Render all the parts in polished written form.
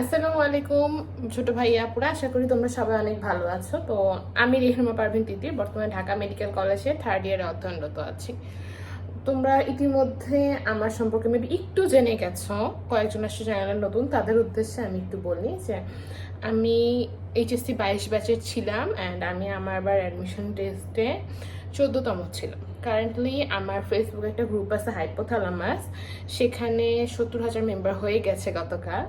আসসালামু আলাইকুম ছোট ভাইয়া আপুরা, আশা করি তোমরা সবাই অনেক ভালো আছো। তো আমি রেহনুমা পারভিন তিতির বর্তমানে ঢাকা মেডিকেল কলেজে 3rd ইয়ারে অধ্যয়নরত আছি। তোমরা ইতিমধ্যে আমার সম্পর্কে মেবি একটু জেনে গেছো, কয়েকজন আসছে চ্যানেলের নতুন, তাদের উদ্দেশ্যে আমি একটু বলি যে আমি এইচএসসি 22 ব্যাচের ছিলাম অ্যান্ড আমি আমার আবার অ্যাডমিশন টেস্টে 14তম ছিলাম। কারেন্টলি আমার ফেসবুকে একটা গ্রুপ আছে হাইপোথ্যালামাস, সেখানে 70,000 মেম্বার হয়ে গেছে গতকাল।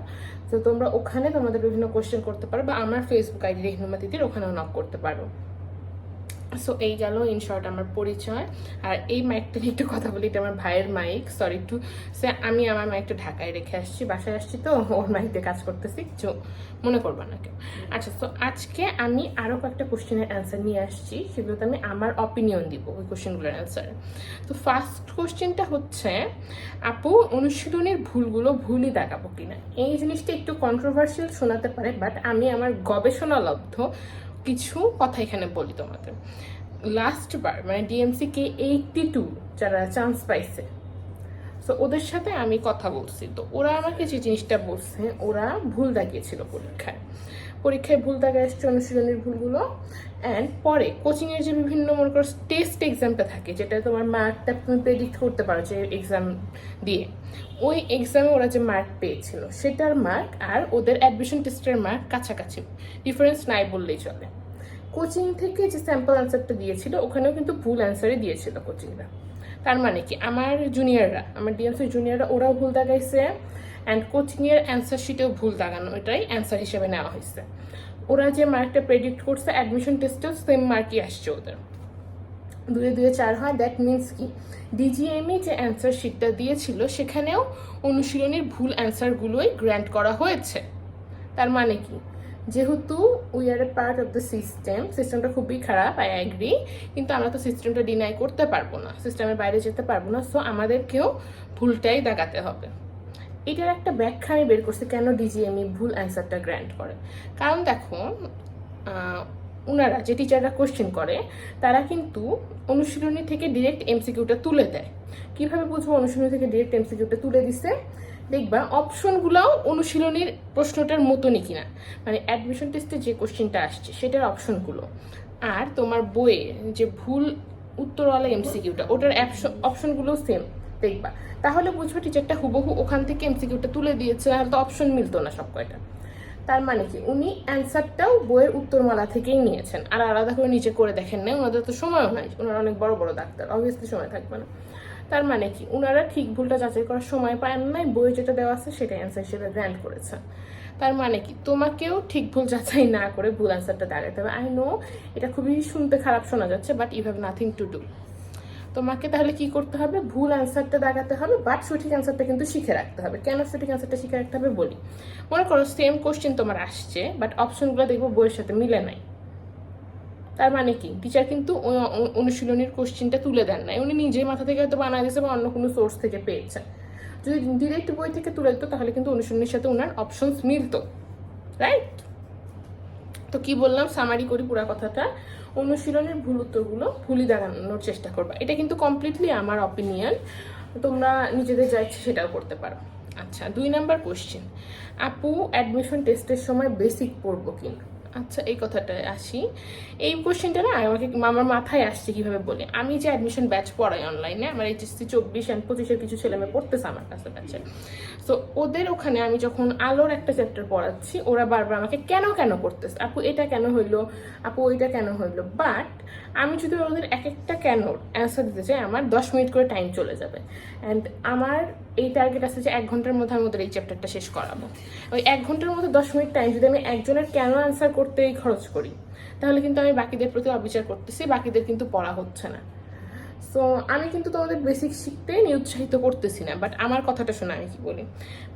তো তোমরা ওখানে তোমাদের বিভিন্ন কোয়েশ্চেন করতে পারো বা আমার ফেসবুক আইডি রেহনুমা তিতির, ওখানেও নক করতে পারো। সো এই গেল ইন শর্ট আমার পরিচয়। আর এই মাইকটা নিয়ে একটু কথা বলি, এটা আমার ভাইয়ের মাইক, সরি টু সে, আমি আমার মাইকটা ঢাকায় রেখে আসছি, বাসায় আসছি তো ওর মাইকে কাজ করতেছি, কিছু মনে করবা না কেউ। আচ্ছা, তো আজকে আমি আরও কয়েকটা কোশ্চেনের অ্যান্সার নিয়ে আসছি, সেগুলোতে আমি আমার অপিনিয়ন দিব ওই কোশ্চেনগুলোর অ্যান্সার। তো ফার্স্ট কোশ্চেনটা হচ্ছে, আপু অনুশীলনের ভুলগুলো ভুলই দেখাবো কিনা। এই জিনিসটা একটু কন্ট্রোভার্সিয়াল শোনাতে পারে, বাট আমি আমার গবেষণালব্ধ কিছু কথা এখানে বলি তোমাদের। লাস্ট বার মানে ডিএমসি কে 82 যারা চান্স পাইছে, সো ওদের সাথে আমি কথা বলছি, তো ওরা আমাকে যে জিনিসটা বলছে, ওরা ভুল দাগিয়েছিল পরীক্ষায় ভুল দাগে আসছে অনুশীলনের ভুলগুলো। অ্যান্ড পরে কোচিংয়ের যে বিভিন্ন মনে করো টেস্ট এক্সামটা থাকে, যেটা তোমার মার্কটা তুমি প্রেডিক্ট করতে পারো যে এক্সাম দিয়ে, ওই এক্সামে ওরা যে মার্ক পেয়েছিল সেটার মার্ক আর ওদের অ্যাডমিশন টেস্টের মার্ক কাছাকাছি, ডিফারেন্স নাই বললেই চলে। কোচিং থেকে যে স্যাম্পল অ্যান্সারটা দিয়েছিল ওখানেও কিন্তু ভুল অ্যান্সারই দিয়েছিল কোচিংরা। তার মানে কি আমার জুনিয়ররা, আমার ডিএমসি জুনিয়ররা, ওরাও ভুল দাগাইছে অ্যান্ড কোচিংয়ের অ্যান্সার শিটেও ভুল দাগানো, এটাই অ্যান্সার হিসেবে নেওয়া হয়েছে। ওরা যে মার্কটা প্রেডিক্ট করছে অ্যাডমিশন টেস্টেও সেম মার্কই আসছে ওদের, 2-2 4 হয়। দ্যাট মিনস কি ডিজিএমই যে অ্যান্সার শিটটা দিয়েছিল সেখানেও অনুশীলনের ভুল অ্যান্সারগুলোই গ্র্যান্ট করা হয়েছে। তার মানে কি, যেহেতু we are A part of the সিস্টেমটা খুবই খারাপ, আই অ্যাগ্রি, কিন্তু আমরা তো সিস্টেমটা ডিনাই করতে পারবো না, সিস্টেমের বাইরে যেতে পারবো না, সো আমাদেরকেও ভুলটাই দেখাতে হবে। এটার একটা ব্যাখ্যা আমি বের করছি কেন ডিজিএমই ভুল অ্যান্সারটা গ্র্যান্ট করে। কারণ দেখো, ওনারা যে টিচাররা কোশ্চেন করে তারা কিন্তু অনুশীলনী থেকে ডিরেক্ট এমসিকিউটা তুলে দেয়। কিভাবে বুঝবো অনুশীলনী থেকে ডিরেক্ট এমসিকিউটা তুলে দিছে? দেখবা অপশনগুলোও অনুশীলনীর প্রশ্নটার মতনই কিনা, মানে অ্যাডমিশন টেস্টে যে কোশ্চেনটা আসছে সেটার অপশনগুলো আর তোমার বইয়ে যে ভুল উত্তরওয়ালা এমসিকিউটা ওটার অপশনগুলোও সেম দেখবা, তাহলে বুঝবো টিচারটা হুবহু ওখান থেকে এমসিকিউটা তুলে দিয়েছে, আর তো অপশন মিলতো না সব কয়টা। তার মানে কি উনি অ্যান্সারটাও বইয়ের উত্তরমালা থেকেই নিয়েছেন, আর আলাদা করে নিচে করে দেখেন না, ওনাদের তো সময়ও নাই, ওনারা অনেক বড় বড় ডাক্তার, অবভিয়াসলি সময় থাকবে না। তার মানে কি ওনারা ঠিক ভুলটা যাচাই করার সময় পান নাই, বই যেটা দেওয়া আছে সেটা অ্যান্সার হিসেবে গ্র্যান্ট করেছে। তার মানে কি তোমাকেও ঠিক ভুল যাচাই না করে ভুল অ্যান্সারটা দাঁড়াতে হবে। আই নো এটা খুবই শুনতে খারাপ শোনা যাচ্ছে, but you have nothing to do. তোমাকে তাহলে কি করতে হবে, ভুল অ্যান্সারটা দাগাতে হবে, বাট সঠিক অ্যান্সারটা কিন্তু শিখে রাখতে হবে। কেন সঠিক অ্যান্সারটা শিখে রাখতে হবে বলি। মনে করো সেম কোশ্চেন তোমার আসছে, বাট অপশনগুলো দেখবো বইয়ের সাথে মিলে নাই। তার মানে কি টিচার কিন্তু অনুশীলনীর কোশ্চেনটা তুলে দেন নাই, উনি নিজে মাথা থেকে হয়তো বানায় দিয়েছে বা অন্য কোনো সোর্স থেকে পেয়েছেন। যদি ডিরেক্ট বই থেকে তুলে দিত তাহলে কিন্তু অনুশীলনীর সাথে ওনার অপশনস মিলতো, রাইট? তো কি বললাম, সামারি করি পুরো কথাটা। অনুশীলনের ভুল উত্তরগুলো ভুলই দাগানোর চেষ্টা করবা, এটা কিন্তু কমপ্লিটলি আমার অপিনিয়ন, তোমরা নিজেদের যা ইচ্ছে সেটাও করতে পারো। আচ্ছা, 2 নাম্বার কোশ্চেন, আপু অ্যাডমিশন টেস্টের সময় বেসিক পড়বো কিনা। আচ্ছা, এই কথাটায় আসি। এই কোশ্চেনটা না আমাকে আমার মাথায় আসছে কিভাবে বলে, আমি যে অ্যাডমিশন ব্যাচ পড়াই অনলাইনে, আমার এইচএসসি 24 and 25-এর কিছু ছেলে মেয়ে পড়তেছে আমার কাছে ব্যাচে। সো ওদের ওখানে আমি যখন আলোর একটা চ্যাপ্টার পড়াচ্ছি, ওরা বারবার আমাকে কেন কেন করতেছে, আপু এটা কেন হইলো, আপু ওইটা কেন হইলো। বাট আমি যদি ওদের এক একটা কেন অ্যান্সার দিতে চাই, আমার 10 মিনিট করে টাইম চলে যাবে। অ্যান্ড আমার এই টার্গেট আছে যে 1 ঘন্টার মধ্যে আমি ওদের এই চ্যাপ্টারটা শেষ করাবো। ওই 1 ঘন্টার মধ্যে 10 মিনিট টাইম যদি আমি একজনের কেন অ্যান্সার করতেই খরচ করি, তাহলে কিন্তু আমি বাকিদের প্রতি অবিচার করতেছি, বাকিদের কিন্তু পড়া হচ্ছে না। সো আমি কিন্তু তোমাদের বেসিক শিখতে নিরুৎসাহিত করতেছি না, বাট আমার কথাটা শোনা, আমি কি বলি,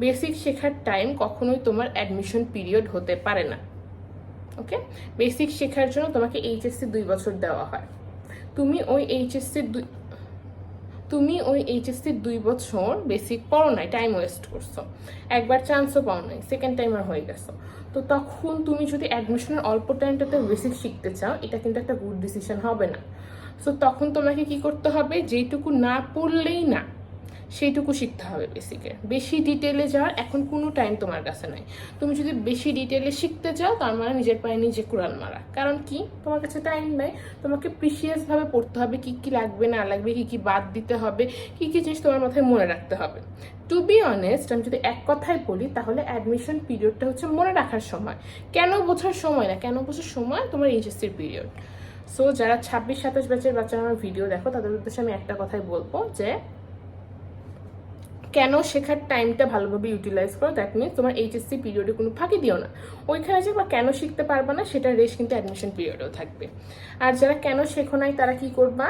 বেসিক শেখার টাইম কখনোই তোমার অ্যাডমিশন পিরিয়ড হতে পারে না। ওকে, বেসিক শেখার জন্য তোমাকে এইচএসসি 2 বছর দেওয়া হয়। তুমি ওই এইচএসসি 2 বছর বেসিক পড়ো নাই, টাইম ওয়েস্ট করছো, একবার চান্সও পাও নাই, সেকেন্ড টাইমার হয়ে গেছো। তো তখন তুমি যদি অ্যাডমিশনের অল্প টাইমটাতে বেসিক শিখতে চাও, এটা কিন্তু একটা গুড ডিসিশন হবে না। সো তখন তোমাকে কি করতে হবে, যেইটুকু না পড়লেই না সেইটুকু শিখতে হবে বেসিকে। বেশি ডিটেলে যাওয়ার এখন কোনো টাইম তোমার কাছে নাই। তুমি যদি বেশি ডিটেলে শিখতে চাও তার মানে নিজের পায়ে নিজে কুড়াল মারা। কারণ কি, তোমার কাছে টাইম নেই। তোমাকে প্রিসিয়াসভাবে পড়তে হবে, কি কি লাগবে না লাগবে, কি কি বাদ দিতে হবে, কি কি জিনিস তোমার মাথায় মনে রাখতে হবে। টু বি অনেস্ট, আমি যদি এক কথায় বলি তাহলে অ্যাডমিশন পিরিয়ডটা হচ্ছে মনে রাখার সময়, কেন বোঝার সময় না। কেন বোঝার সময় তোমার এইচএসসির পিরিয়ড। সো যারা 26-27 ব্যাচের বাচ্চারা আমার ভিডিও দেখো তাদের উদ্দেশ্যে আমি একটা কথাই বলবো যে কেন শেখার টাইমটা ভালোভাবে ইউটিলাইজ করো। দ্যাট মিনস তোমার এইচএসসি পিরিয়ডে কোনো ফাঁকি দিও না। ওইখানে যে বা কেন শিখতে পারবা না সেটার রেশ কিন্তু অ্যাডমিশন পিরিয়ডেও থাকবে। আর যারা কেন শেখো নাই তারা কি করবা,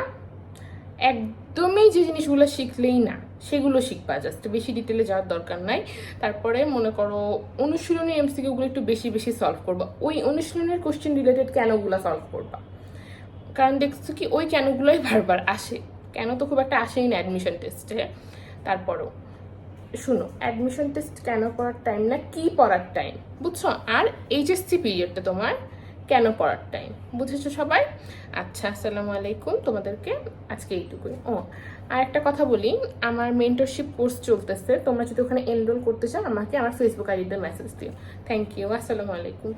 একদমই যে জিনিসগুলো শিখলেই না সেগুলো শিখবা, জাস্ট বেশি ডিটেলে যাওয়ার দরকার নাই। তারপরে মনে করো অনুশীলনী এমসিকিউগুলো একটু বেশি বেশি সলভ করবা। ওই অনুশীলনের কোশ্চেন রিলেটেড কেনগুলো সলভ করবা, কারণ দেখছো কি ওই কেনগুলোই বারবার আসে। কেন তো খুব একটা আসেই না অ্যাডমিশন টেস্টে। তারপরও শুনো, অ্যাডমিশন টেস্ট কেন পড়ার টাইম না, কি পড়ার টাইম, বুঝছো? আর এইচএসসি পিরিয়ডটা তোমার কেন পড়ার টাইম, বুঝেছো সবাই? আচ্ছা, আসসালামু আলাইকুম তোমাদেরকে, আজকে এইটুকুই। আর একটা কথা বলি, আমার মেন্টরশিপ কোর্স চলতেছে, তোমরা যদি ওখানে এনরোল করতে চাও আমাকে আমার ফেসবুক আইডিতে মেসেজ দিও। থ্যাংক ইউ, আসসালামু আলাইকুম।